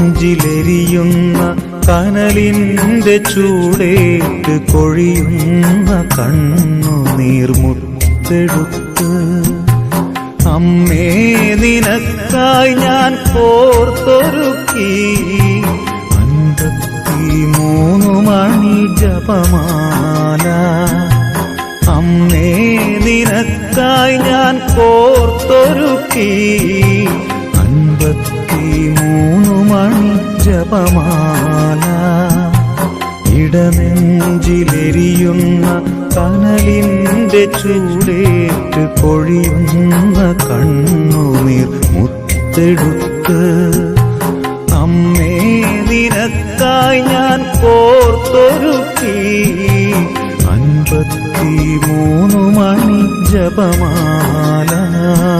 ഇടനെഞ്ചിലെരിയുന്ന കനലിന്റെ ചൂടേറ്റ് കൊഴിയുന്ന കണ്ണുനീർമുത്തെടുത്ത് അമ്മേ നിനക്കായി ഞാൻ കോർത്തൊരുക്കി 53 മണി ജപമാല. അമ്മേ നിനക്കായി ഞാൻ കോർത്തൊരുക്കി 53 മണി ജപമാല. ഇടനെഞ്ചിലെരിയുന്ന കനലിന്റെ ചൂടേറ്റ് കൊഴിയുന്ന കണ്ണുനീർ മുത്തെടുത്ത് അമ്മേ നിനക്കായി ഞാൻ കോർത്തൊരുക്കി 53 മണി ജപമാല.